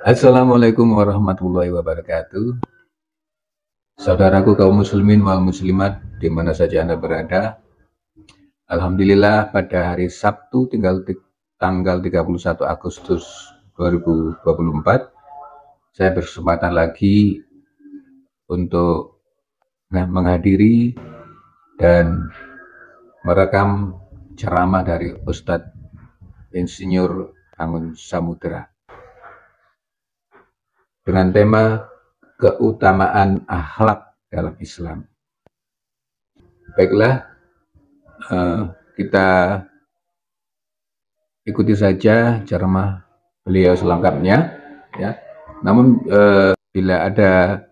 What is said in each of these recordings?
Assalamualaikum warahmatullahi wabarakatuh. Saudaraku kaum muslimin wal muslimat di mana saja Anda berada. Alhamdulillah pada hari Sabtu tanggal 31 Agustus 2024 saya berkesempatan lagi untuk menghadiri dan merekam ceramah dari Ustadz Insinyur Angun Samudra dengan tema keutamaan akhlak dalam Islam. Baiklah, kita ikuti saja ceramah beliau selengkapnya, ya. Namun bila ada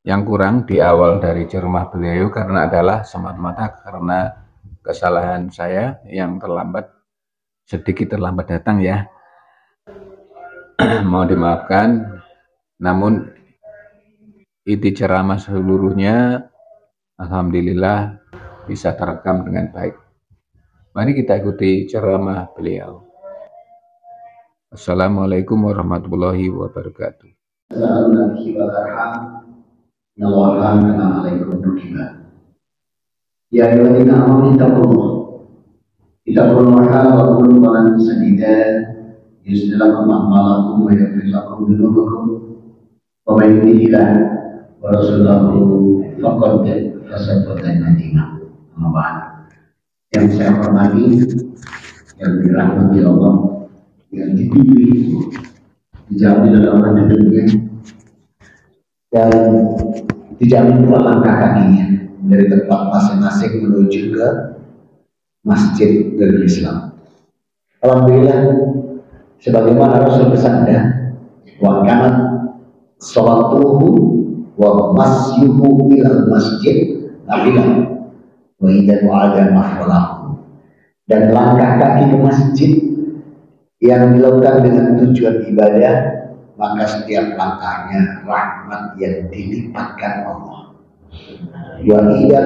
yang kurang di awal dari ceramah beliau karena adalah semata-mata karena kesalahan saya yang sedikit terlambat datang, ya. Mohon dimaafkan. Namun inti ceramah seluruhnya alhamdulillah bisa terekam dengan baik. Mari kita ikuti ceramah beliau. Assalamualaikum warahmatullahi wabarakatuh. Ya ayyuhallazina amanu ittaqullaha wa qulu qawlan sadida yuslih lakum a'malakum wa yaghfir lakum dhunubakum wa may yuti'illah wa rasulahu faqad faza nadima. Yang saya hormati, yang dirahmati Allah, yang dipilih, dijamin oleh Allah dan dijamin pula langkah kakinya dari tempat masing-masing menuju ke masjid dari Islam. Alhamdulillah, sebagaimana Rasul bersabda, wa kanat sholatuhu wa masyuhu ilal masjid nafilah wa idza wa'ada mahfalahu. Dan langkah kaki ke masjid yang dilakukan dengan tujuan ibadah, maka setiap langkahnya rahmat yang dilipatkan Allah. Wa idza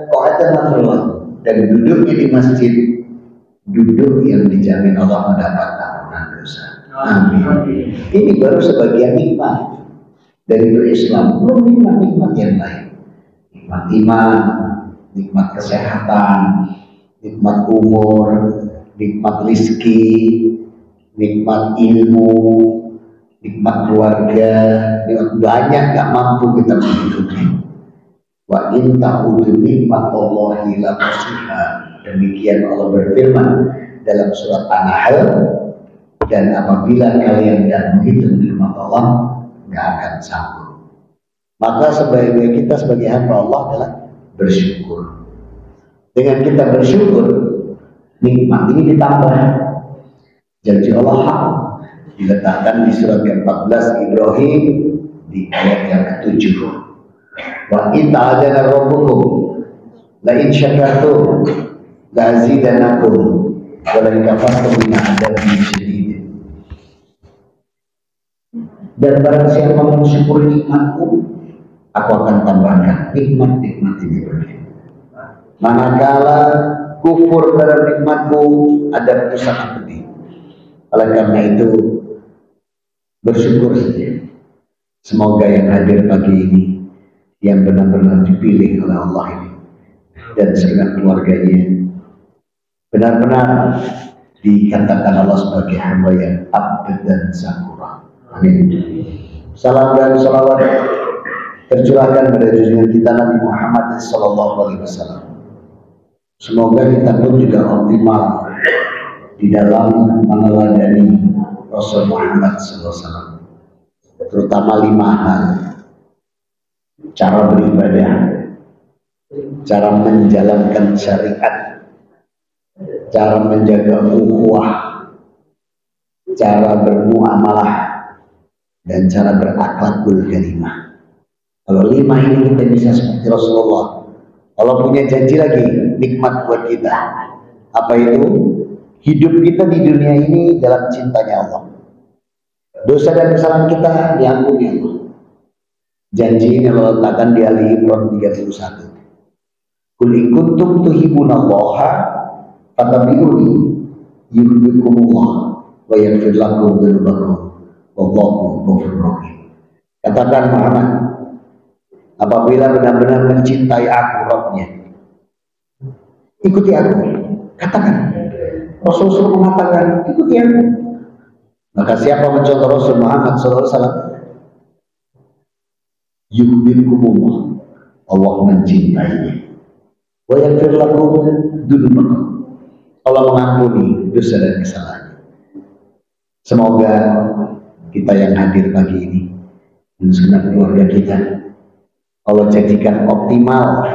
qa'ada mahfalahu. Dan duduknya di masjid, duduk yang dijamin Allah mendapat ampunan dosa. Amin. Ini baru sebagian nikmat dari berislam, belum nikmat-nikmat yang lain. Nikmat iman, nikmat kesehatan, nikmat umur, nikmat rizki, nikmat ilmu, nikmat keluarga, nikmat banyak gak mampu kita menghitungnya. Wa in ta'udu nikmatallahi la tuhsuha. Demikian Allah berfirman dalam surat An-Nahl, dan apabila kalian tidak menghitung nikmat Allah, nggak akan sanggup. Maka sebaik-baik kita sebagai hamba Allah adalah bersyukur. Dengan kita bersyukur, nikmat ini ditambah. Janji Allah hak diletakkan di surat ke-14 Ibrahim di ayat yang ke-7. Wa in ta'adzana rabbukum la in syakartum la azidannakum wa la in kafartum inna adzabi syadid. Dan barang siapa mensyukuri nikmatku, aku akan tambahkan nikmat-nikmat ini bagi. Manakala kufur terhadap nikmatku, ada itu sangat pedih. Oleh karena itu, bersyukur saja. Semoga yang hadir pagi ini, yang benar-benar dipilih oleh Allah ini dan segenap keluarganya, benar-benar dikatakan Allah sebagai hamba yang abd dan syakura. Amin. Salam dan salawat tercurahkan pada junjungan kita Nabi Muhammad SAW. Semoga kita pun juga optimal di dalam meneladani Rasul Muhammad SAW, terutama 5 hal: cara beribadah, cara menjalankan syariat, cara menjaga ukhuwah, cara bermuamalah, dan cara berakhlakul karimah. Kalau 5 ini kita bisa seperti Rasulullah, Allah punya janji lagi nikmat buat kita. Apa itu? Hidup kita di dunia ini dalam cintanya Allah. Dosa dan kesalahan kita diampuni Allah. Janji ini Allah letakkan di Ali Imran 31. Qul in kuntum tuhibbunallaha fattabi'uni yuhibbukumullah wa yaghfir lakum dzunubakum wallahu ghafurur rahim. Katakan Muhammad, apabila benar-benar mencintai aku Rabbnya, ikuti aku. Katakan, Rasulullah mengatakan ikuti aku. Maka siapa mencontoh Rasul Muhammad SAW, yuhibbukumullah, Allah mencintainya. Wa yaghfir lakum dzunubakum, Allah mengampuni dosa dan kesalahan. Semoga kita yang hadir pagi ini dan segenap keluarga kita, Allah jadikan optimal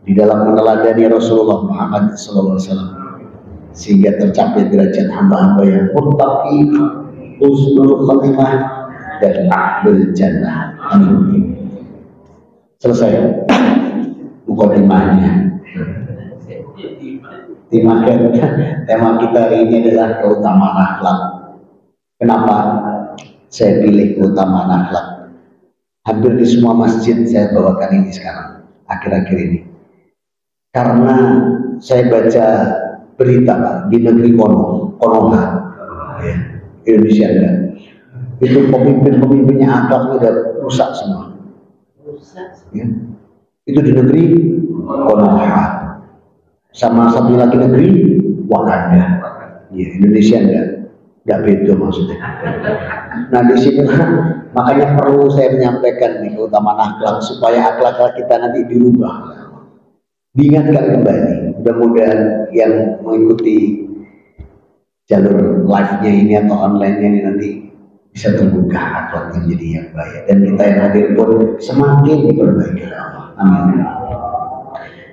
di dalam meneladani Rasulullah Muhammad SAW, sehingga tercapai derajat hamba-hamba yang muttaqi, husnul khatimah, dan ahlul jannah. Amin. Selesai mukadimahnya. Tema kita hari ini adalah keutamaan akhlak. Kenapa saya pilih keutamaan akhlak? Hampir di semua masjid saya bawakan ini sekarang, akhir-akhir ini. Karena saya baca berita Pak, di negeri Konoha, ya, Indonesia ada. Itu pemimpin-pemimpinnya akhlaknya udah rusak semua. Ya. Itu di negeri Konoha. Sama satu lagi negeri Wakanda. Ya, Indonesia enggak beda maksudnya. Nah di sini makanya perlu saya menyampaikan nih keutamaan akhlak supaya akhlak kita nanti dirubah, diingatkan kembali. Mudah-mudahan yang mengikuti jalur live-nya ini atau online-nya ini nanti bisa terbuka akhlaknya menjadi yang baik, dan kita yang hadir pun semakin diperbaiki oleh Allah. Amin.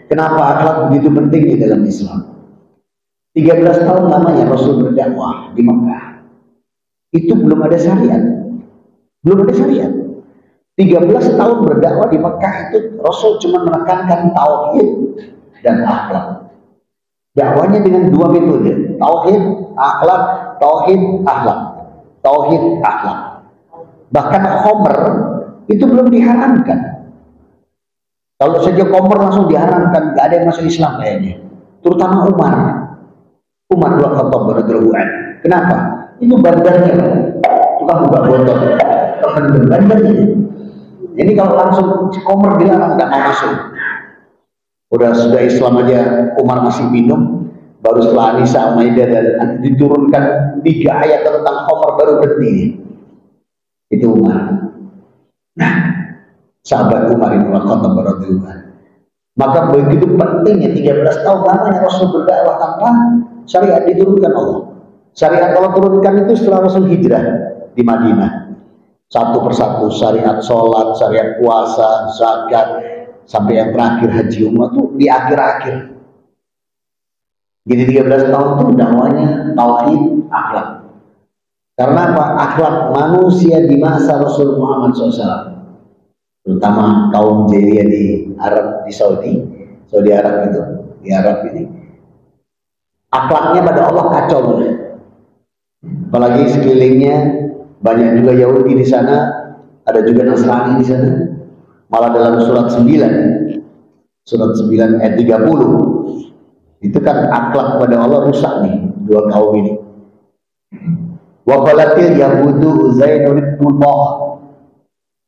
Kenapa akhlak begitu penting di dalam Islam? 13 tahun lamanya Rasul berdakwah di Mekah. Itu belum ada syariat. Belum ada syariat. 13 tahun berdakwah di Mekah itu Rasul cuma menekankan tauhid dan akhlak. Dakwanya dengan dua metode, tauhid, akhlak, tauhid, akhlak. Tauhid, akhlak. Bahkan khomer itu belum diharamkan. Kalau saja khomer langsung diharamkan, gak ada yang masuk Islam kayaknya. Terutama Umar bin Khattab radhiyallahu anhu. Kenapa? Itu bandarnya, tukang buka botol, bandarnya. Jadi kalau langsung khomer dilarang, nggak mau masuk. Sudah Islam aja Umar masih minum, baru setelah An-Nisa, Al-Maidah dan diturunkan 3 ayat tentang khomer baru berhenti. Itu Umar. Nah, sahabat Umar bin Khattab radhiyallahu anhu. Maka begitu pentingnya 13 tahun lamanya Rasul berdakwah tanpa syariat diturunkan Allah. Syariat Allah turunkan itu setelah Rasul hijrah di Madinah. Satu persatu syariat sholat, syariat puasa, zakat, sampai yang terakhir haji umrah itu di akhir-akhir. Jadi 13 tahun itu dakwanya tauhid, akhlak. Karena apa? Akhlak manusia di masa Rasul Muhammad SAW, terutama kaum jahiliyah di Arab, di Saudi Arab itu, di Arab ini, akhlaknya pada Allah kacau. Apalagi sekelilingnya banyak juga Yahudi di sana, ada juga Nasrani di sana. Malah dalam surat 9 ayat 30 itu kan akhlak pada Allah rusak nih dua kaum ini. Wa qalatil yahudu Uzairun ibnullah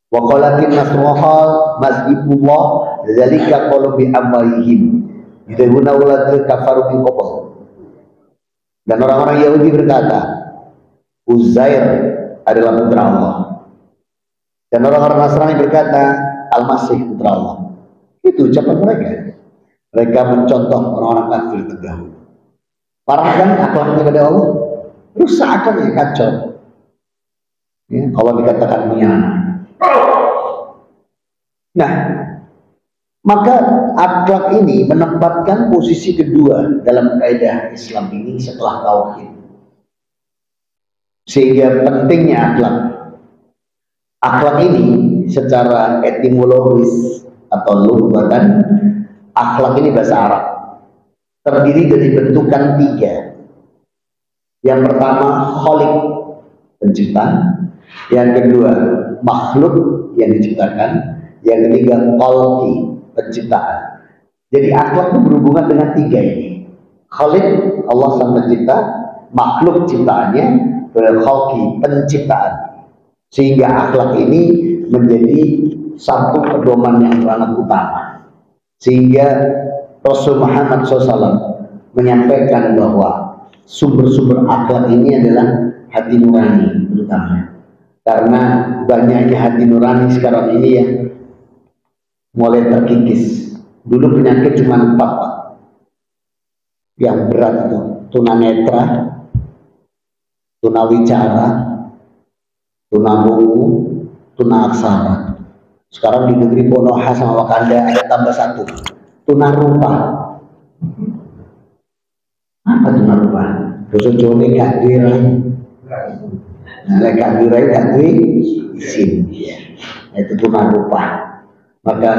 wa qalatil nasrani masjidullah dzalika qalu bi amwalihim yudhibuna ulatul kafaru min qabl. Dan orang-orang Yahudi berkata Uzair adalah putra Allah, dan orang-orang Nasrani berkata Al-Masih putra Allah. Itu ucapan mereka. Mereka mencontoh orang-orang kafir terdahulu. Parah kan akhlaknya kepada Allah? Rusak akalnya, kacau. Ya, Allah dikatakan punya anak. Nah, maka akhlak ini menempatkan posisi kedua dalam kaidah Islam ini setelah tauhid. Sehingga pentingnya akhlak. Akhlak ini secara etimologis atau lughatan, akhlak ini bahasa Arab terdiri dari bentukan 3. Yang pertama khaliq, pencipta. Yang kedua makhluk, yang diciptakan. Yang ketiga khalqi, penciptaan. Jadi akhlak itu berhubungan dengan 3 ini. Khaliq, Allah sang pencipta, makhluk ciptaannya, khalqi, penciptaan. Sehingga akhlak ini menjadi satu pedoman yang sangat utama. Sehingga Rasul Muhammad SAW menyampaikan bahwa sumber-sumber akhlak ini adalah hati nurani terutama. Karena banyaknya hati nurani sekarang ini yang mulai terkikis. Dulu penyakit cuma 4, Pak. Yang berat itu tunanetra, tunawicara, tunarungu, tunaaksara. Sekarang di negeri Konoha sama Wakanda ada tambah 1, tunarupa. Apa tunarupa? Basa Jawa gak dirai. Nah, gak dirai gak isin. Itu tunarupa. Maka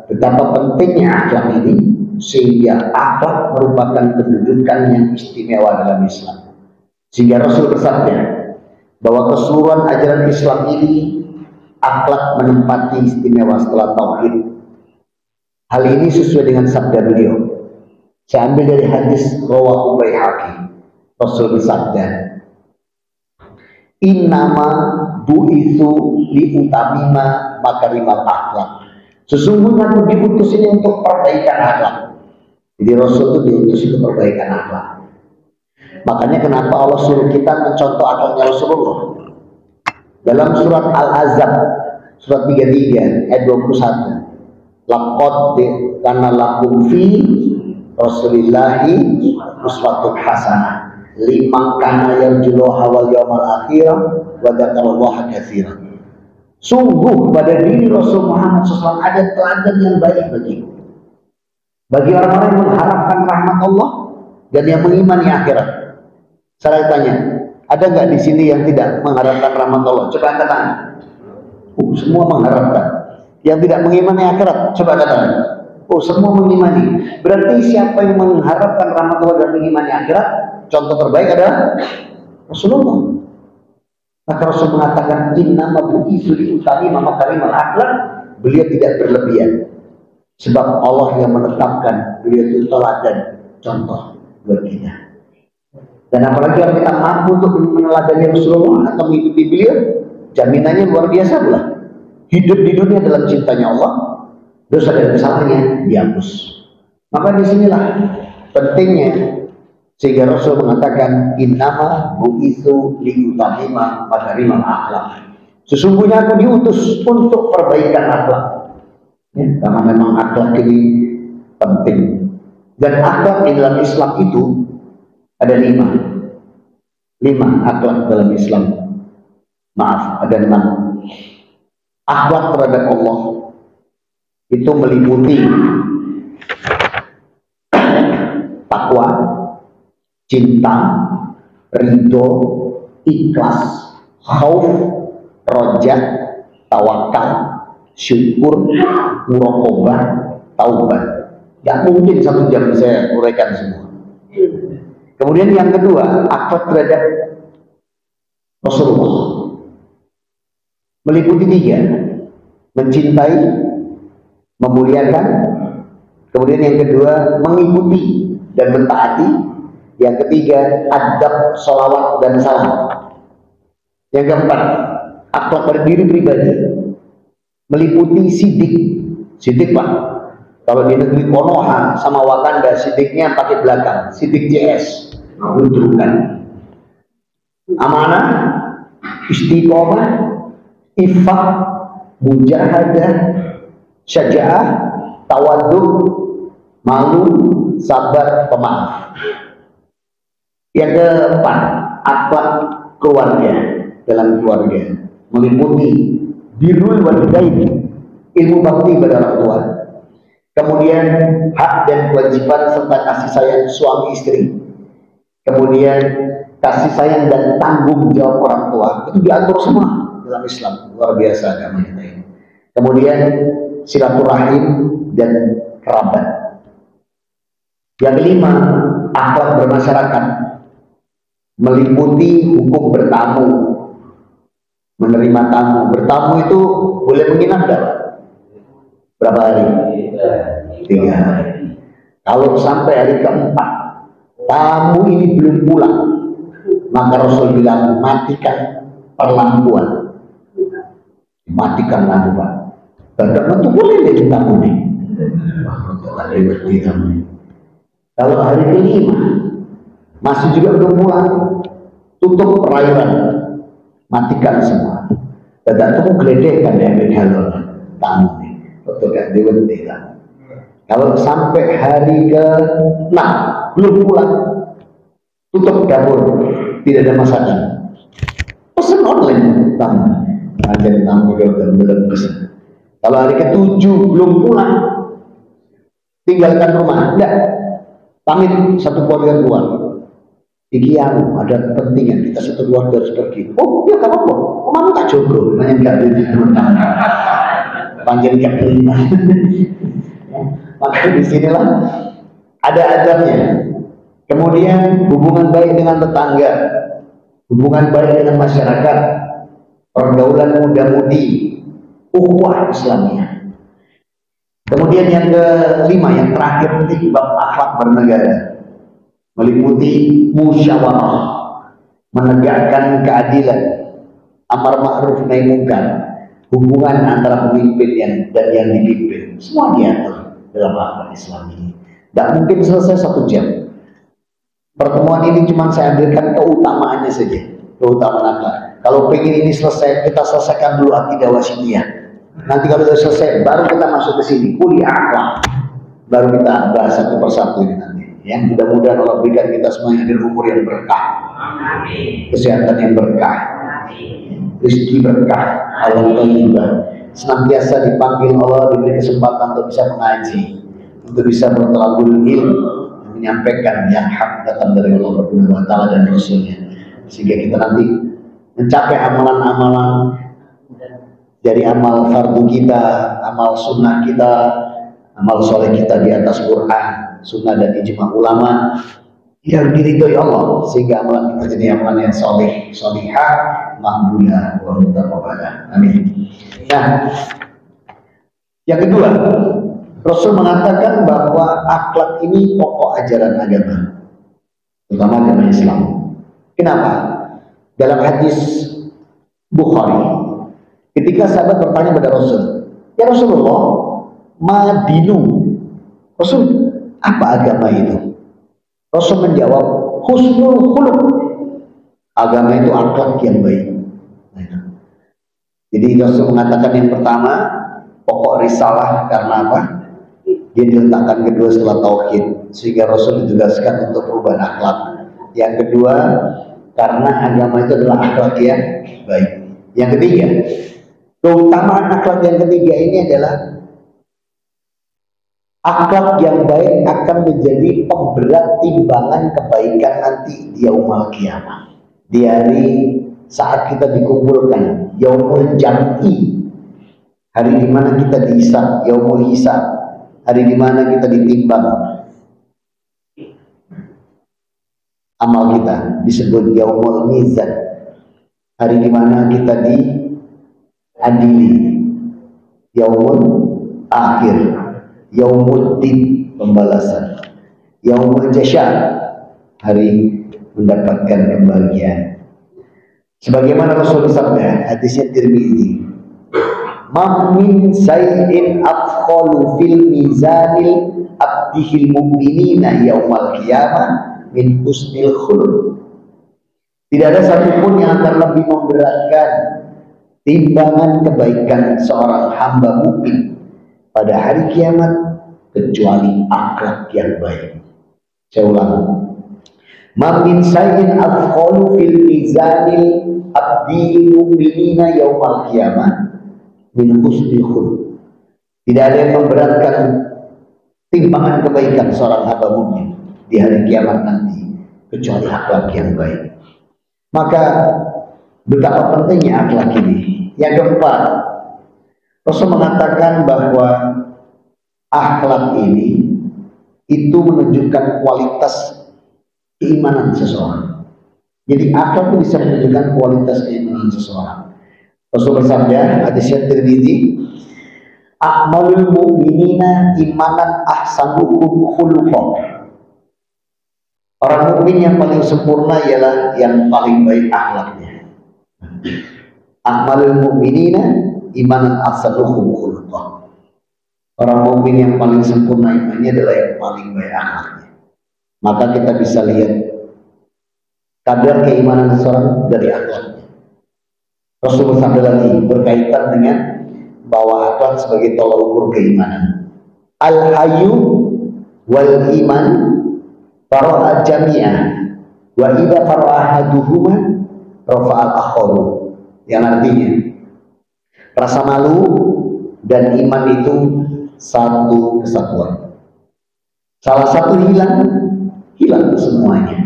betapa pentingnya akhlak ini, sehingga akhlak merupakan kedudukan yang istimewa dalam Islam. Sehingga Rasul bersabda bahwa keseluruhan ajaran Islam ini akhlak menempati istimewa setelah tauhid. Hal ini sesuai dengan sabda beliau. Saya ambil dari hadis rawahu Baihaqi. Rasul bersabda, "Innama bu'itsu liutamima makarimal akhlak." Sesungguhnya aku diutus ini untuk perbaikan akhlak. Jadi Rasul itu diutus untuk perbaikan akhlak. Makanya kenapa Allah suruh kita mencontoh akhlaknya Rasulullah. Dalam surat Al-Ahzab, surat 33 ayat 21. Laqad kana lakum fi Rasulillahi uswatun hasanah liman kana yarjullaha wal yawmal akhir wa dzakarallaha katsiran. Sungguh pada diri Rasul Muhammad SAW ada teladan yang baik bagi orang-orang yang mengharapkan rahmat Allah dan yang mengimani akhirat. Saya tanya, ada nggak di sini yang tidak mengharapkan rahmat Allah? Coba angkat tangan. Semua mengharapkan. Yang tidak mengimani akhirat, coba angkat tangan. Semua mengimani. Berarti siapa yang mengharapkan rahmat Allah dan mengimani akhirat, contoh terbaik adalah Rasulullah. Maka Rasul mengatakan innama bu'itsu liutamima makarimal akhlak. Beliau tidak berlebihan. Sebab Allah yang menetapkan beliau itu teladan, contoh buat kita. Dan apalagi kalau kita mampu untuk meneladani Rasulullah atau mengikuti beliau, jaminannya luar biasa pula. Hidup di dunia dalam cintanya Allah, dosa dan kesalahannya dihapus. Maka disinilah pentingnya, sehingga Rasul mengatakan innama bu'itsu liutamima makarimal akhlak. Sesungguhnya aku diutus untuk perbaikan akhlak. Ya, karena memang akhlak ini penting. Dan akhlak di dalam Islam itu ada 5 akhlak dalam Islam. Maaf, ada 6. Akhlak terhadap Allah itu meliputi takwa, cinta, ridho, ikhlas, khauf, roja, tawakal, syukur, muraqabah, taubat. Gak mungkin 1 jam saya uraikan semua. Kemudian yang kedua, akhlak terhadap Rasulullah meliputi 3: mencintai, memuliakan. Kemudian yang kedua, mengikuti dan mentaati. Yang ketiga, adab, sholawat dan salam. Yang keempat, akhlak pada diri pribadi meliputi sidik Pak. Kalau di negeri Konoha sama Wakanda, sidiknya pakai belakang, sidik CS, menunjukkan amanah, istiqomah, ifah, mujahadah, syaja'ah, tawaduk, malu, sabar, pemaaf. Yang keempat, akhlak keluarga dalam keluarga meliputi birrul walidain, ilmu bakti pada orang tua. Kemudian hak dan kewajiban serta kasih sayang suami istri. Kemudian kasih sayang dan tanggung jawab orang tua itu diatur semua dalam Islam. Luar biasa agama kita ini. Kemudian silaturahim dan kerabat. Yang kelima, akhlak bermasyarakat meliputi hukum bertamu, menerima tamu. Bertamu itu boleh menginap berapa hari? 3 hari. Kalau sampai hari keempat tamu ini belum pulang, Maka Rasul bilang, matikan perlampuan, matikan lampuan. Badak itu boleh deh tamu nih. Kalau hari kelima masih juga belum pulang, tutup perairan, matikan semua. Badak itu geledekan ya kalau tamu nih, betul kan diwenti lah. Kalau sampai hari ke-6 belum pulang, tutup dapur, tidak ada masakan. Pesan online tamu, aja tamu belum pesan. Kalau hari ke-7 belum pulang, tinggalkan rumah, enggak, pamit satu keluarga keluar. Iki ada kepentingan, kita satu keluarga harus pergi. Oh ya gak apa-apa, kamu tak jogo, enggak panjang gak kelima. Maka disinilah ada adabnya. Kemudian hubungan baik dengan tetangga, hubungan baik dengan masyarakat, pergaulan muda-mudi, ukhuwah Islamiyah. Kemudian yang kelima, yang terakhir, bab akhlak bernegara, meliputi musyawarah, menegakkan keadilan, amar ma'ruf nahi munkar, hubungan antara pemimpin dan yang dipimpin, semua diatur dalam akhlak Islam ini. Tidak mungkin selesai 1 jam. Pertemuan ini cuma saya ambilkan keutamaannya saja, keutamaan akhlak. Kalau pengen ini selesai, kita selesaikan dulu akidah wasidiyah. Nanti kalau sudah selesai, baru kita masuk ke sini, kuliah akhlak. Baru kita bahas satu persatu ini nanti. Ya, mudah-mudahan Allah berikan kita semuanya di umur yang berkah, kesehatan yang berkah, rezeki berkah, Allah thayyibah. Senantiasa dipanggil Allah, diberi kesempatan untuk bisa mengaji, untuk bisa bertalabul ilmu, menyampaikan yang hak datang dari Allah Subhanahu wa taala dan Rasulnya, sehingga kita nanti mencapai amalan-amalan dari amal fardu kita, amal sunnah kita, amal soleh kita di atas Quran, sunnah dan ijma ulama yang diridhoi Allah, sehingga amalan kita jadi amalan yang soleh, solihah, makbulah, wa mutaqabbalah. Amin. Nah, yang kedua, Rasul mengatakan bahwa akhlak ini pokok ajaran agama, terutama agama Islam. Kenapa? Dalam hadis Bukhari, ketika sahabat bertanya kepada Rasul, ya Rasulullah, ma dinu? Rasul, apa agama itu? Rasul menjawab, husnul khuluq. Agama itu akhlak yang baik. Jadi Rasul mengatakan yang pertama, pokok risalah karena apa? Dia diletakkan kedua setelah tauhid, sehingga Rasul ditugaskan untuk perubahan akhlak. Yang kedua, karena agama itu adalah akhlak yang baik. Yang ketiga, keutamaan akhlak yang ketiga ini adalah akhlak yang baik akan menjadi pemberat timbangan kebaikan nanti di yaumul qiyamah. Di hari saat kita dikumpulkan, yaumul jam'i, hari di mana kita dihisab, yaumul hisab, hari di mana kita ditimbang amal kita, disebut yaumul mizan, hari di mana kita diadili, yaumul akhir, yaumuddin, pembalasan, yaumul jasya, hari mendapatkan kebahagiaan. Sebagaimana Rasul bersabda, hadisnya Tirmidzi, "Ma min sayyin afqalu fil mizanil abdihil mu'minina yaumal qiyamah min husnil khuluq." Tidak ada satupun yang akan lebih memberatkan timbangan kebaikan seorang hamba mukmin pada hari kiamat kecuali akhlak yang baik. Saya ulang, ma min sayyin afqalu fil mizanil abdil mu'minina yaumal qiyamah min husnil khuluq. Tidak ada yang memberatkan timbangan kebaikan seorang hamba mukmin di hari kiamat nanti kecuali akhlak yang baik. Maka betapa pentingnya akhlak ini. Yang keempat, Rasul mengatakan bahwa akhlak ini itu menunjukkan kualitas keimanan seseorang. Jadi akhlak itu bisa menunjukkan kualitas keimanan seseorang. Rasul bersabda, hadis Tirmidzi, "Akmalul mu'minina imanan ahsanuhum khuluqan." Orang mukmin yang paling sempurna ialah yang paling baik akhlaknya. Akmalul mu'minina imanan ahsanuhum khuluqah. Orang mukmin yang paling sempurna imannya adalah yang paling baik akhlaknya. Maka kita bisa lihat kadar keimanan seseorang dari akhlaknya. Rasulullah sampai lagi berkaitan dengan bahwa akhlak sebagai tolak ukur keimanan. Al-hayyu wal iman fara'a jami'ah wa idza fara'a ahaduhuma rafa'al akharu, yang artinya rasa malu dan iman itu satu kesatuan. Salah satu hilang semuanya.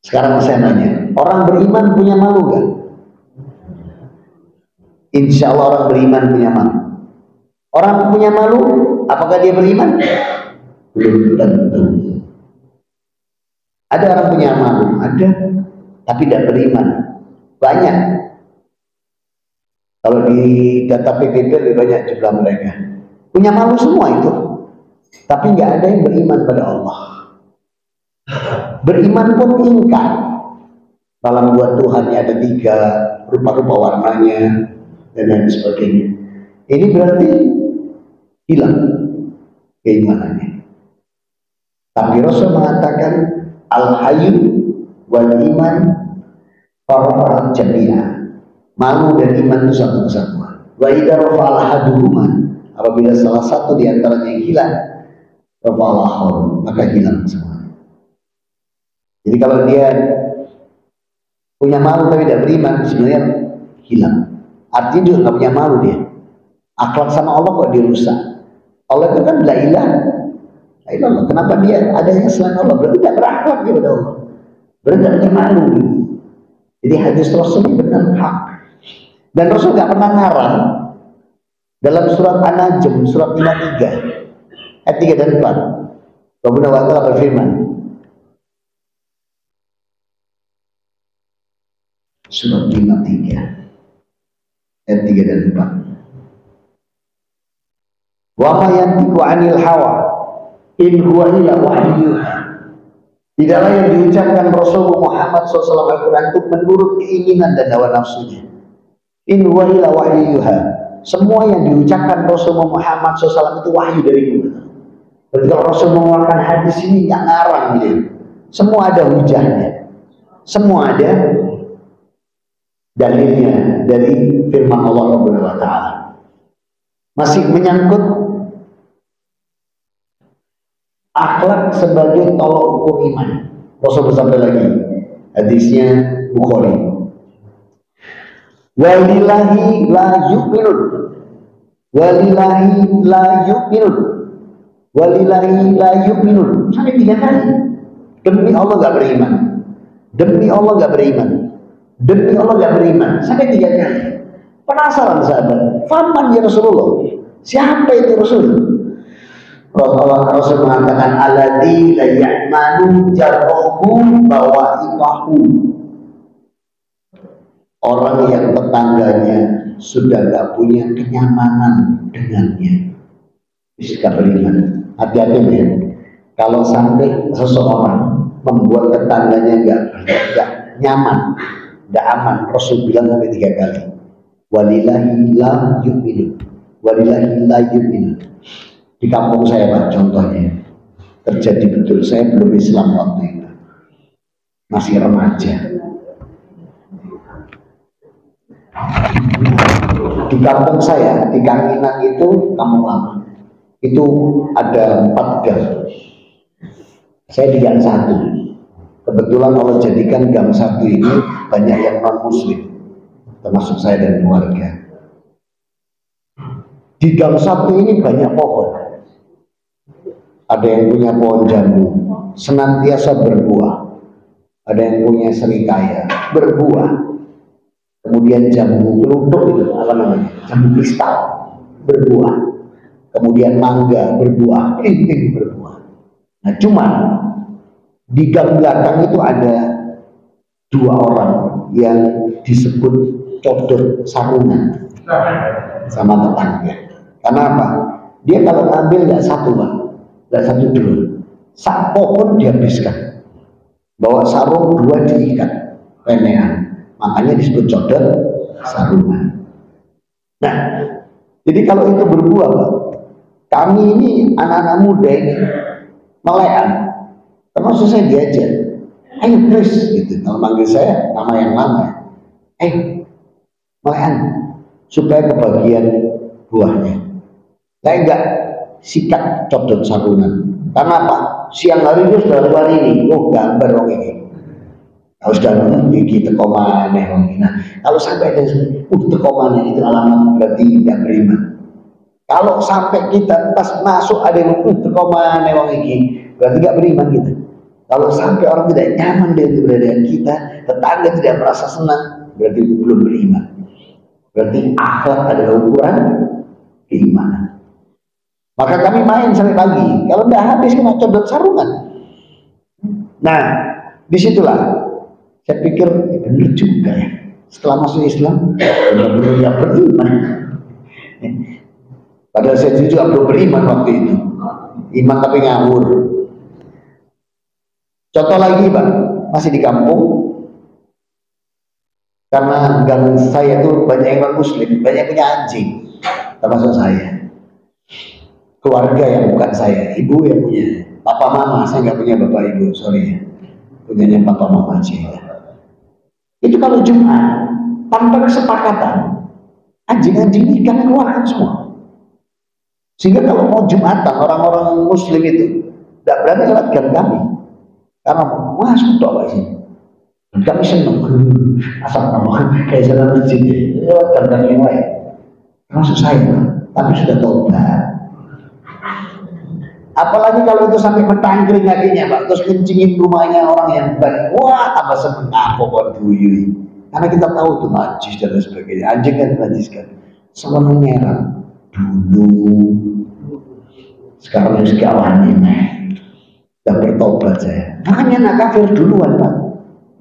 Sekarang saya nanya, orang beriman punya malu gak? Insya Allah orang beriman punya malu. Orang punya malu, apakah dia beriman? Belum tentu. Ada orang punya malu, ada, tapi tidak beriman. Banyak. Kalau di data PBB lebih banyak jumlah mereka. Punya malu semua itu, tapi nggak ada yang beriman pada Allah. Beriman pun ingkar. Dalam buat Tuhannya ada 3, rupa-rupa warnanya, dan lain sebagainya. Ini berarti hilang keimanannya. Tapi Rasul mengatakan al-hayyu wal iman fara'at jami'ah. Malu dan iman itu satu kesatuan. Wa idza rafa'al ahaduhuma, apabila salah satu di antaranya yang hilang, rafa'al akhar, maka hilang semua. Jadi kalau dia punya malu tapi tidak beriman, sebenarnya hilang. Artinya juga nggak punya malu dia. Akhlak sama Allah kok dirusak. Allah itu kan la ilaha illallah. Kenapa dia adanya selain Allah? Berarti tidak berakhlak dia kepada Allah. Berarti tidak punya malu. Jadi hadis Rasul ini benar hak. Dan Rasul nggak pernah ngarang dalam surat An-Najm surat 53 ayat 3 dan 4. Rabbuna wa ta'ala berfirman, surat 53 ayat 3 dan 4. Wa ma yantiqu 'anil hawa in huwa illa wahyuha. Tidaklah yang diucapkan Rasulullah Muhammad SAW Al-Quran itu menurut keinginan dan hawa nafsunya. In huwa illa wahyuha. Semua yang diucapkan Rasulullah Muhammad SAW itu wahyu dari Allah. Berarti kalau Rasul mengeluarkan hadis ini nggak ngarang gitu. Semua ada hujahnya. Semua ada dalilnya dari firman Allah Subhanahu wa taala. Masih menyangkut akhlak sebagai tolak ukur iman. Rasul sampai lagi hadisnya Bukhari. Walillahi la yu'minun. Walillahi la yu'minun. Walillahi la yu'minun. Sampai 3 kali. Demi Allah gak beriman. Demi Allah gak beriman. Demi Allah gak beriman. Sampai 3 kali. Penasaran sahabat. Faman ya Rasulullah. Siapa itu Rasul? Rasul mengatakan alladzi la ya'manu jarruhu bawa'iqahu. Orang yang tetangganya sudah gak punya kenyamanan dengannya, bisa beriman. Hati-hati ya. Kalau sampai seseorang membuat tetangganya gak nyaman, gak aman, Rasul bilang sampai 3 kali. Walillahi la yu'minu. Walillahi la yu'minu. Di kampung saya Pak, contohnya terjadi betul. Saya belum Islam waktu itu, masih remaja. Di kampung saya, di Kanginan itu, kampung lama, itu ada 4 gang. Saya di gang 1. Kebetulan Allah jadikan gang 1 ini banyak yang non muslim, termasuk saya dan keluarga. Di gang 1 ini banyak pohon. Ada yang punya pohon jambu senantiasa berbuah. Ada yang punya serikaya berbuah. Kemudian jambu keluduk itu apa namanya? Jambu kristal berbuah. Kemudian mangga berbuah, ini berbuah. Nah, cuman di gang belakang itu ada 2 orang yang disebut codot sarungan sama tetangga. Karena apa? Dia kalau ngambil nggak 1 Pak, nggak 1 dulu. Sak pohon dihabiskan. bawa sarung dua diikat penean, makanya disebut codot sarungan. Nah, jadi kalau itu berbuah, Pak, kami ini anak-anak muda ini melekan, termasuk saya diajar, ayo Chris gitu, kalau manggil saya nama yang lama, melekan supaya kebagian buahnya. Saya enggak sikat codot sarungan. Karena apa? Siang hari itu sudah keluar ini, gambar orang ini. Kalau sudah gigi teko maneh wong ini. Nah, kalau sampai ada teko maneh itu alamat berarti tidak beriman. Kalau sampai kita pas masuk ada yang teko maneh wong ini, berarti tidak beriman kita. Kalau sampai orang tidak nyaman dengan keberadaan kita, tetangga tidak merasa senang, berarti belum beriman. Berarti akhlak adalah ukuran keimanan. Maka kami main sampai pagi. Kalau tidak habis kena codot sarungan. Nah, disitulah saya pikir benar juga ya. Setelah masuk Islam, benar-benar ya beriman. Padahal saya juga belum beriman waktu itu. Iman tapi ngawur. Contoh lagi, Pak, masih di kampung. Karena gang saya itu banyak yang muslim, banyak punya anjing, termasuk saya. Keluarga yang bukan saya, ibu yang punya, papa mama, saya nggak punya bapak ibu, sorry ya, punyanya papa mama aja. Itu kalau Jumat tanpa kesepakatan, anjing-anjing ini kami keluarkan semua. Sehingga kalau mau Jumatan orang-orang Muslim itu tidak berani lewat gang kami, karena masuk tok Pak sini. Dan kami senang, asal nama kayak jalan masjid lewat gang kami yang lain. Termasuk saya, tapi sudah tobat. Apalagi kalau itu sampai bertangkring kakinya, Pak, terus kencingin rumahnya orang yang baik, wah tambah seneng pokok duyui. Karena kita tahu tuh najis dan sebagainya, anjing kan najis kan, semua menyerang dulu. Sekarang harus kawanin, dan bertobat saya. Makanya anak kafir duluan, Pak,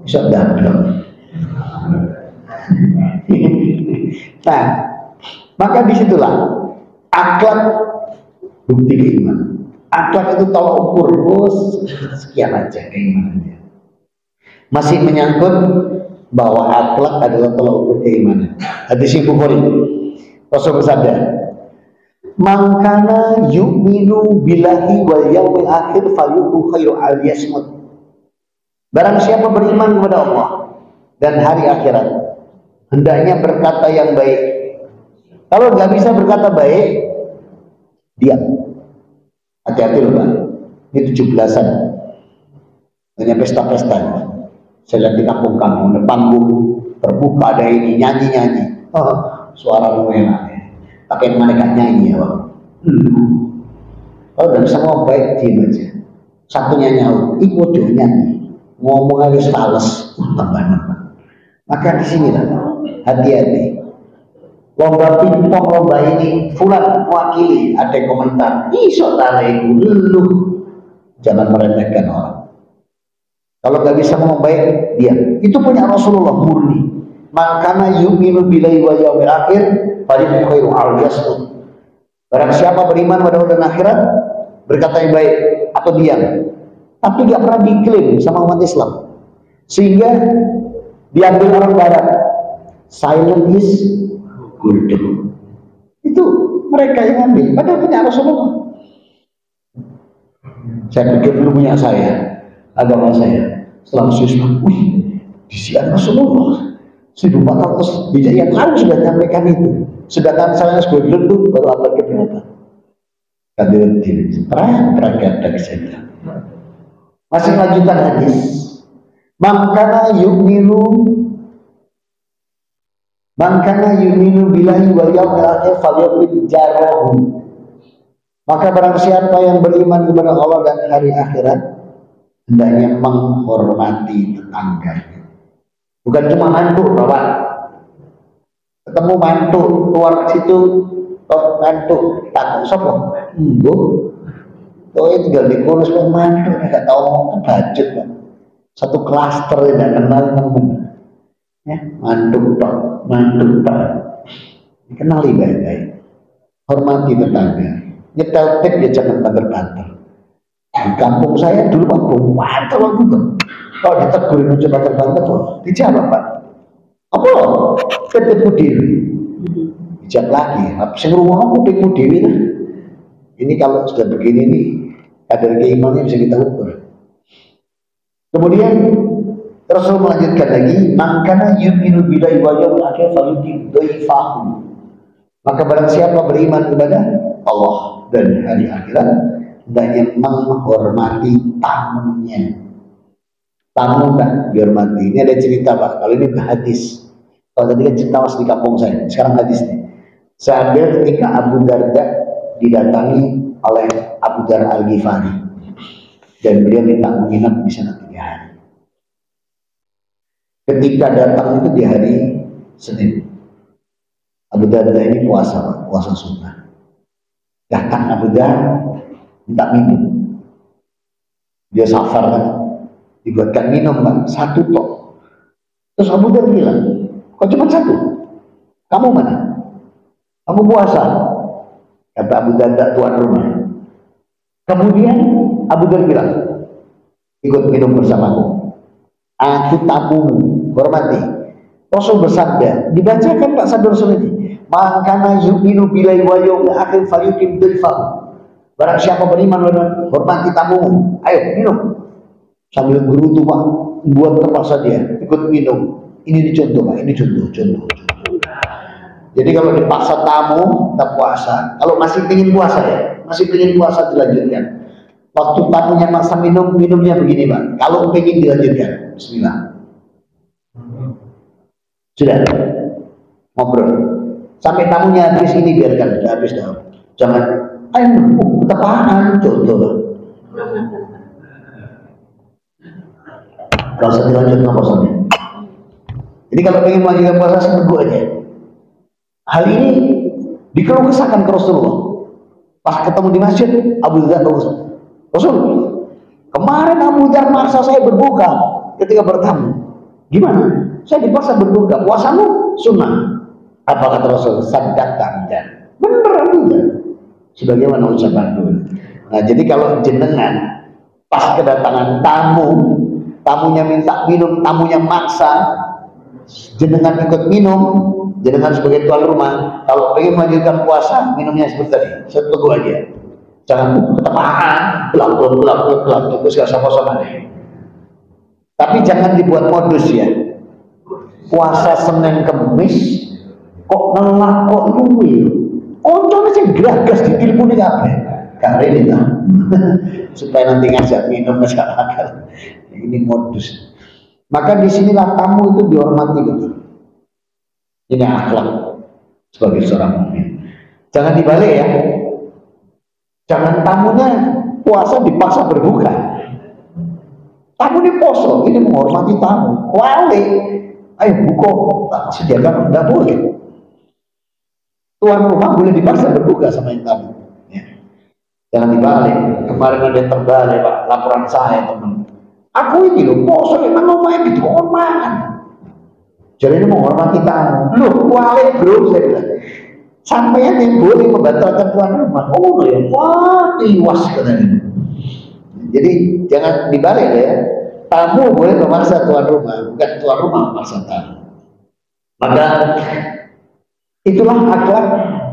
bisa dablok. Nah, maka disitulah akhlak bukti keimanan. Akhlak itu tolak ukur, sekian aja keimanannya. Masih menyangkut bahwa akhlak adalah tolak ukur keimanan. Hadis Bukhari, Rasul bersabda, "Man kana yu'minu billahi wal yawmil akhir falyuqul khairu al yasmut." Barang siapa beriman kepada Allah dan hari akhirat, hendaknya berkata yang baik. Kalau nggak bisa berkata baik, diam. Hati-hati loh Pak, ini 17-an, banyak pesta-pesta. Saya lihat di kampung-kampung, ada panggung terbuka, ada ini nyanyi-nyanyi, suara enak, pakai mereka nyanyi ya Pak. Kalau udah bisa ngomong baik, diam aja. Satunya nyaut, ikut dong nyanyi, ngomong harus fales, tambah-tambah. Maka di sini lah, hati-hati. Lomba pingpong, lomba ini fulan mewakili, ada komentar iso tarik lu, jangan meremehkan orang. Kalau nggak bisa ngomong baik, diam. Itu punya Rasulullah murni. Makana yu'minu billahi wa yaumil akhir falyuqul khairu aw liyasmut. Barang siapa beriman pada hari akhirat, berkata yang baik atau diam. Tapi nggak pernah diklaim sama umat Islam, sehingga diambil orang Barat. Silent is golden. Itu mereka yang ambil, padahal punya Rasulullah. Saya pikir dulu punya saya, agama saya, setelah Islam, disian Rasulullah 1400 bijak yang lalu sudah menyampaikan itu. Sedangkan saya sebagai gelendung baru abad ke-berapa? Kadirin terakhir saya. Masih lanjutan hadis. Makana yu'minu billahi wal yawmil akhir falyukrim jarahu. Maka barang siapa yang beriman kepada Allah dan hari akhirat, hendaknya menghormati tetangganya. Bukan cuma mantu, Bapak. Ketemu mantu keluar ke situ, mantu takut sapa? Itu tinggal dikurus mantu, enggak tahu mau budget, Pak. Satu klaster tidak kenal teman. Ya, mantu Pak. Kenali baik-baik. Hormati tetangga. Nyetel tip ya jangan banter-banter. Di kampung saya dulu waktu banter waktu itu. Kalau ditegur mencoba terbang-terbang, dijawab Pak. Apa loh? Ketemu diri. Dijawab lagi. Sing rumah kupingmu dewi lah. Ini kalau sudah begini nih, kadar keimannya bisa kita ukur. Kemudian Rasul melanjutkan lagi, "Mangkana yu'minu billahi wal yawmil akhir falyukrim dhaifahu." Maka barang siapa beriman kepada Allah dan hari akhirat, hendaknya menghormati tamunya. Tamu kan dihormati. Ini ada cerita Pak. Kalau ini hadis. Kalau tadi kan cerita was di kampung saya. Sekarang hadis nih. Saya ambil ketika Abu Darda didatangi oleh Abu Dar Al-Ghifari dan beliau minta menginap di sana 3 hari. Ketika datang itu di hari Senin, Abu Darda ini puasa, puasa sunnah. Datang Abu Dar minta minum, dia safar kan, dibuatkan minum Pak, 1 tok. Terus Abu Dar bilang, kok cuma 1? Kamu mana? Kamu puasa? Kata Abu Darda tuan rumah. Kemudian Abu Dar bilang, ikut minum bersamaku. Aku tamumu, hormati. Rasul bersabda, dibacakan Pak sabda Rasul ini. Makana yu'minu billahi wal yawmil akhir falyukrim dhaifahu. Barang siapa beriman hormati tamumu. Ayo minum. Sambil gerutu Pak, buat terpaksa dia ikut minum. Ini dicontoh Pak, ini contoh. Jadi kalau dipaksa tamu, tak puasa. Kalau masih pengen puasa ya, masih pengen puasa dilanjutkan. Waktu tamunya maksa minum, minumnya begini Pak. Kalau pengen dilanjutkan, bismillah. Sudah, ngobrol. Sampai tamunya habis ini biarkan, sudah habis dah. Jangan, ayo, tepaan, contoh Pak. Kalau usah dilanjutkan puasanya. Jadi kalau pengen melanjutkan puasa, seminggu aja. Hal ini dikeluh kesahkan ke Rasulullah. Pas ketemu di masjid, Abu Dzar Rasul, kemarin Abu Dzar maksa saya berbuka ketika bertamu. Gimana? Saya dipaksa berbuka. Puasamu sunnah. Apa kata Rasul? Sadaqta dan bener Abu Dzar. Sebagaimana ucapan dulu. Nah, jadi kalau jenengan pas kedatangan tamu, tamunya minta minum, tamunya maksa, jenengan ikut minum, jenengan sebagai tuan rumah, kalau pengen melanjutkan puasa, minumnya seperti tadi, 1 teguh aja. Jangan ketepaan, belak, terus gak sama-sama deh. Tapi jangan dibuat modus ya. Puasa Senin Kemis, kok nelak, kok luwe. Koncone sing geragas diteleponi kabeh. Gak ini lah. Supaya nanti ngajak minum masyarakat. Ini modus. Maka disinilah tamu itu dihormati betul. Ini akhlak sebagai seorang mukmin. Jangan dibalik ya. Jangan tamunya puasa dipaksa berbuka. Tamu ini poso, ini menghormati tamu. Wale, ayo buka, tak sediakan, tidak boleh. Tuan rumah boleh dipaksa berbuka sama yang tamu. Ya. Jangan dibalik. Kemarin ada yang terbalik Pak, laporan saya teman. Aku ini loh, poso emang ngomongnya gitu, hormat. Jadi ini menghormati tamu. Loh, wale bro, saya bilang. Sampai yang boleh membatalkan tuan rumah. Oh ya, wah, tiwas katanya. Jadi jangan dibalik ya. Tamu boleh memaksa tuan rumah, bukan tuan rumah memaksa tamu. Maka itulah akhlak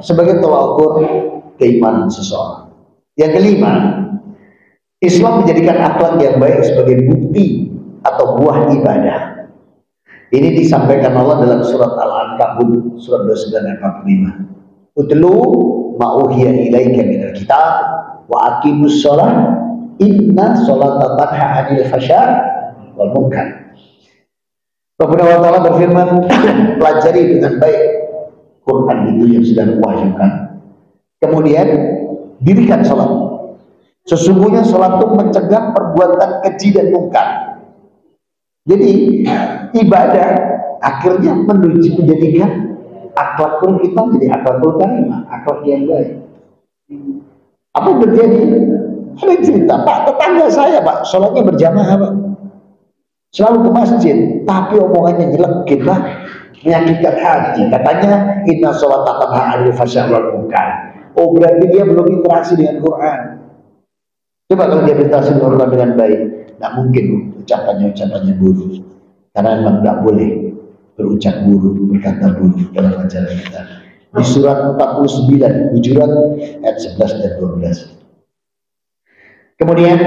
sebagai tolak ukur keimanan seseorang. Yang kelima, Islam menjadikan akhlak yang baik sebagai bukti atau buah ibadah. Ini disampaikan Allah dalam surat Al-Ankabut surat 29 ayat 45. Utlu ma'uhiya ilaika minal kitab wa aqimus shalah inna sholata tanha 'anil fahsya' wal munkar. Rabbuna wa ta'ala berfirman, pelajari dengan baik Quran itu yang sudah diwahyukan. Kemudian dirikan sholat. Sesungguhnya sholat itu mencegah perbuatan keji dan munkar. Jadi ibadah akhirnya menjadikan akhlakul kita menjadi akhlakul karimah, akhlak yang baik. Apa yang terjadi? Ada cerita, Pak, tetangga saya Pak, sholatnya berjamaah Pak, selalu ke masjid, tapi omongannya nyelekit lah, menyakitkan hati. Katanya inna sholat tanha 'anil fahsya' wal munkar. Oh, berarti dia belum interaksi dengan Quran. Coba kalau dia berinteraksi dengan Quran dengan baik, Tidak mungkin ucapannya buruk. Karena memang tidak boleh berucap buruk, berkata buruk dalam ajaran kita. Di surat 49 Hujurat ayat 11 dan 12. Kemudian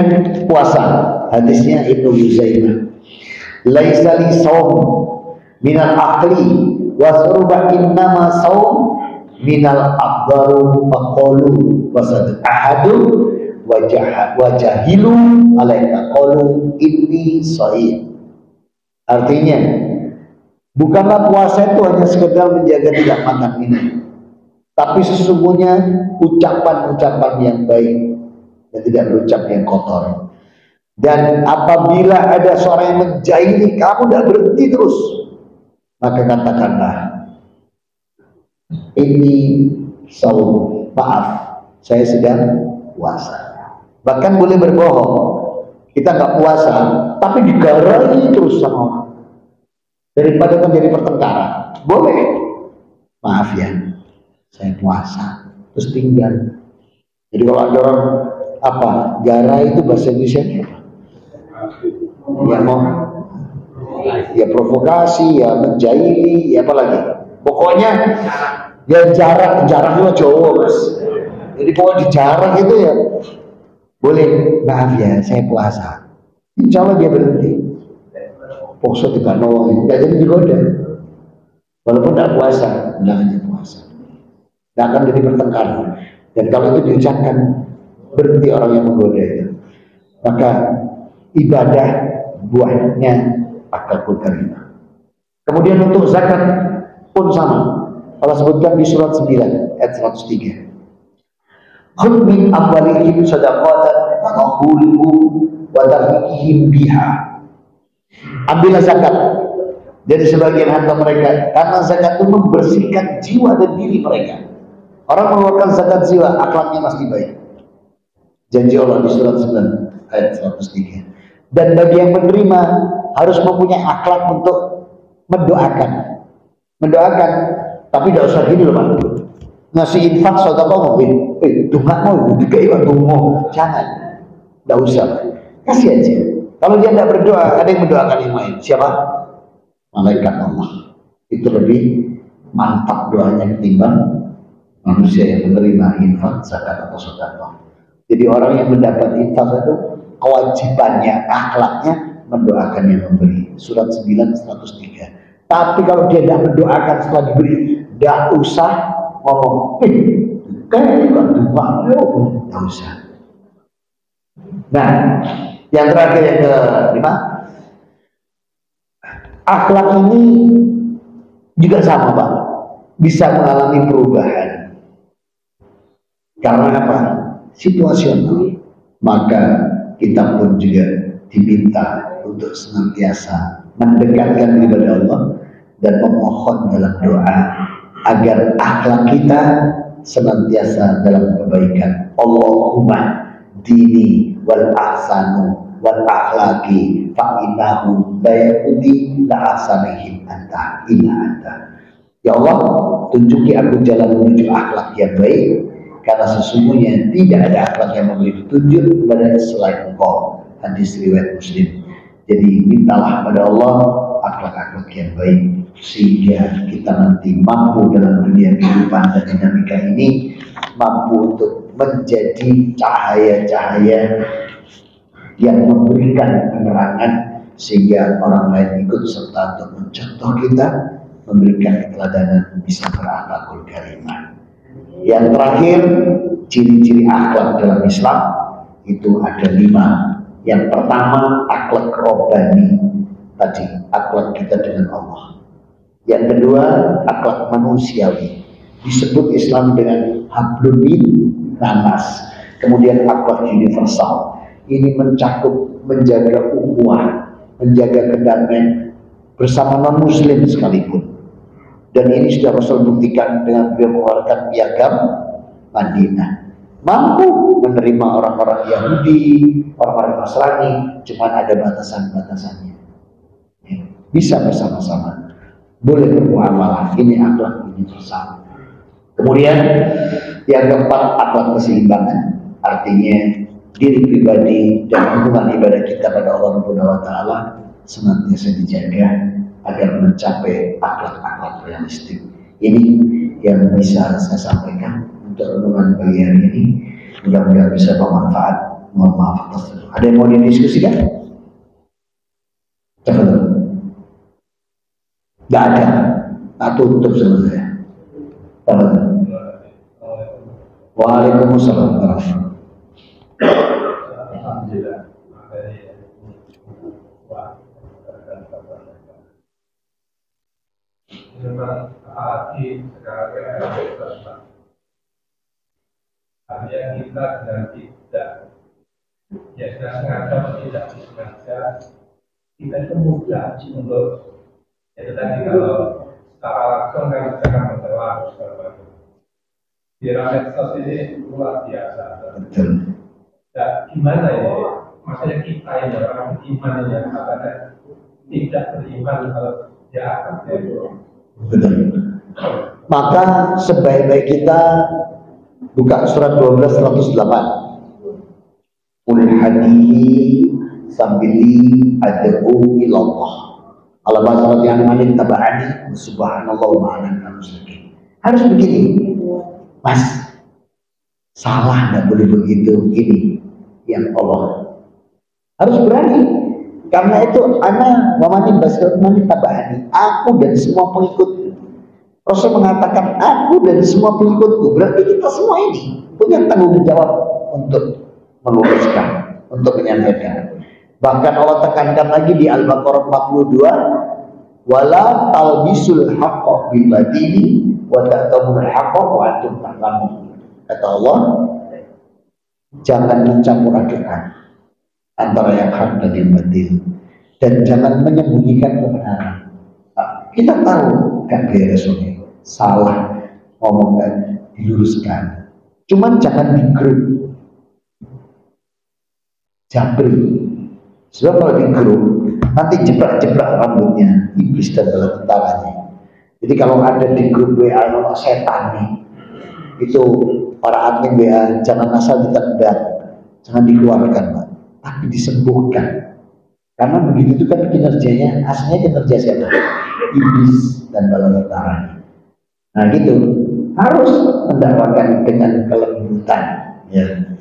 puasa, hadisnya Ibnu Huzaimah. Laisa li saum minal aqli wa surba innama saum minal aqdaru faqalu wasad ahadu wajahilu alaika qalu inni shaim. Artinya, bukanlah puasa itu hanya sekedar menjaga tidak makan minum, tapi sesungguhnya ucapan-ucapan yang baik dan tidak berucap yang kotor. Dan apabila ada seorang yang menjahili kamu tidak berhenti terus, maka katakanlah, ini saum, maaf, saya sedang puasa. Bahkan boleh berbohong, kita nggak puasa, tapi digarai terus sama orang. Daripada terjadi pertengkaran, boleh. Maaf ya, saya puasa, terus tinggal. Jadi kalau ada orang apa, garai itu bahasa Indonesia apa? Ya mau, ya provokasi, ya menjahili, ya apa lagi? Pokoknya ya jaraknya Jawa mas. Jadi pokoknya dijarah gitu ya. Boleh, maaf ya, saya puasa. Insya Allah dia berhenti. Poso tidak nolong, tidak jadi digoda. Walaupun tidak puasa, hanya puasa. Tidak akan jadi pertengkaran. Dan kalau itu diucapkan, berhenti orang yang menggoda itu. Maka ibadah buahnya akhlakul karimah. Kemudian untuk zakat pun sama. Allah sebutkan di surat 9 ayat 103. Khudh min amwalihim shadaqatan tatahhiruhum wa tarfihim biha. Ambillah zakat dari sebagian harta mereka, karena zakat itu membersihkan jiwa dan diri mereka. Orang mengeluarkan zakat jiwa, akhlaknya pasti baik. Janji Allah di surat 9 ayat 103. Dan bagi yang menerima harus mempunyai akhlak untuk mendoakan. Mendoakan, tapi tidak usah gini loh Pak. Ngasih infak sedekah dunga mau dikai dungo, jangan. Tidak usah. Kasih aja. Kalau dia tidak berdoa, ada yang mendoakan yang lain. Siapa? Malaikat Allah. Itu lebih mantap doanya ketimbang manusia yang menerima infak, zakat atau sedekah. Jadi orang yang mendapat infak itu kewajibannya, akhlaknya mendoakan yang memberi. Surat 9 103. Tapi kalau dia tidak mendoakan setelah diberi, tidak usah ngomong, kayak bukan doa, tidak usah. Nah, yang terakhir yang kelima, akhlak ini juga sama Pak, bisa mengalami perubahan. Karena apa? Situasional. Maka kita pun juga diminta untuk senantiasa mendekatkan diri kepada Allah dan memohon dalam doa agar akhlak kita senantiasa dalam kebaikan. Allahumma dini wal ahsanu wal akhlaqi fa innahu la yakudi la ahsanihim anta illa anta. Ya Allah, tunjuki aku jalan menuju akhlak yang baik, karena sesungguhnya tidak ada akhlak yang memberi petunjuk kepada selain Engkau. Hadis riwayat Muslim. Jadi mintalah pada Allah akhlak-akhlak yang baik, sehingga kita nanti mampu dalam dunia kehidupan dan dinamika ini, mampu untuk menjadi cahaya-cahaya yang memberikan penerangan sehingga orang lain ikut serta untuk mencontoh kita, memberikan keteladanan, bisa berakhlakul karimah. Yang terakhir, ciri-ciri akhlak dalam Islam itu ada 5. Yang pertama, akhlak robbani, tadi akhlak kita dengan Allah. Yang kedua, akhlak manusiawi, disebut Islam dengan hablum nanas. Kemudian akhlak universal, ini mencakup menjaga ukhuwah, menjaga kedamaian bersama non-muslim sekalipun. Dan ini sudah Rasul buktikan dengan beliau mengeluarkan piagam Madinah. Mampu menerima orang-orang Yahudi, orang-orang Nasrani, cuma ada batasan-batasannya. Bisa bersama-sama, boleh bermuamalah. Ini akhlak universal. Kemudian yang keempat, akhlak keseimbangan. Artinya diri pribadi dan hubungan ibadah kita pada Allah Subhanahu wa taala senantiasa dijaga agar mencapai akhlak-akhlak realistik. Ini yang bisa saya sampaikan untuk renungan pagi hari ini. Mudah-mudahan bisa bermanfaat. Mohon maaf atas. Ada yang mau didiskusikan? Tidak ada. Tutup sama saya. Waalaikumsalam warahmatullahi wabarakatuh. Alhamdulillah. Memang hati sekarang hanya kita dan tidak, ya sengaja tidak sengaja kita itu mudah untuk itu tadi kalau secara langsung kan kita menjawab di medsos ini luar biasa. Ya, gimana ya? Maksudnya kita ini orang beriman ini yang katanya tidak beriman kalau dia akan betul. Maka sebaik-baik kita buka surat 12:108. Qul hadihi sabili ad'u ila Allah. Allah SWT yang manin taba'ani subhanallah wa ma'ana musyrikin. Harus begini. Mas, salah, nggak boleh begitu. Ini yang Allah harus berani. Karena itu ana wa manin taba'ani, aku dan semua pengikutku. Rasul mengatakan aku dan semua pengikutku. Berarti kita semua ini punya tanggung jawab untuk meluruskan, untuk menyampaikan. Bahkan Allah tekankan lagi di Al-Baqarah 42, wala talbisul haqqo bil batili wa ta'tamul haqqo wa antum ta'lamun. Kata Allah, jangan mencampur adukan antara yang hak dan yang batil, dan jangan menyembunyikan kebenaran. Kita tahu gak beres ini, salah ngomong dan diluruskan. Cuman jangan digeruk, jabri. Sebab kalau digeruk nanti jebrak-jebrak rambutnya iblis dan bala tentaranya. Jadi kalau ada di grup WA setan nih, itu para admin WA jangan asal ditendang, jangan dikeluarkan, Pak, tapi disembuhkan. Karena begitu itu kan kinerjanya, aslinya kinerja siapa? Iblis dan bala tentaranya. Nah gitu, harus mendakwakan dengan kelembutan, ya.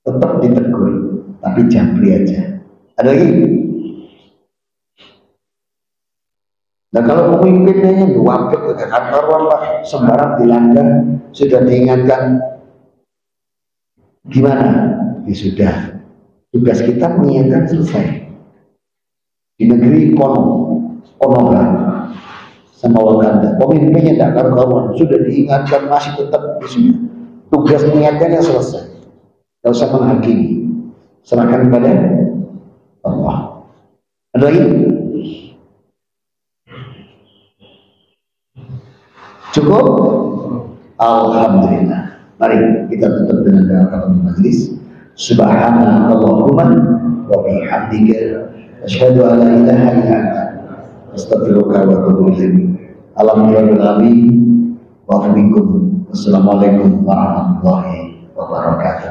Tetap ditegur, tapi jambri aja. Ada lagi? Nah kalau pemimpinnya yang wapit ke kantor Pak, sembarang dilanggar, sudah diingatkan, gimana? Ya sudah, tugas kita mengingatkan, selesai. Di negeri Konoha sama Wakanda, pemimpinnya tidak karuan, sudah diingatkan masih tetap di sini. Tugas mengingatkannya selesai, tidak usah menghakimi, serahkan kepada Allah. Ada lagi? Cukup? Alhamdulillah. Mari kita tutup dengan doa kafaratul majlis. Subhanallahumma wa bihamdika asyhadu an la ilaha illa anta astaghfiruka wa atubu ilaik. Alhamdulillah. Wa minkum. Wassalamualaikum warahmatullahi wabarakatuh.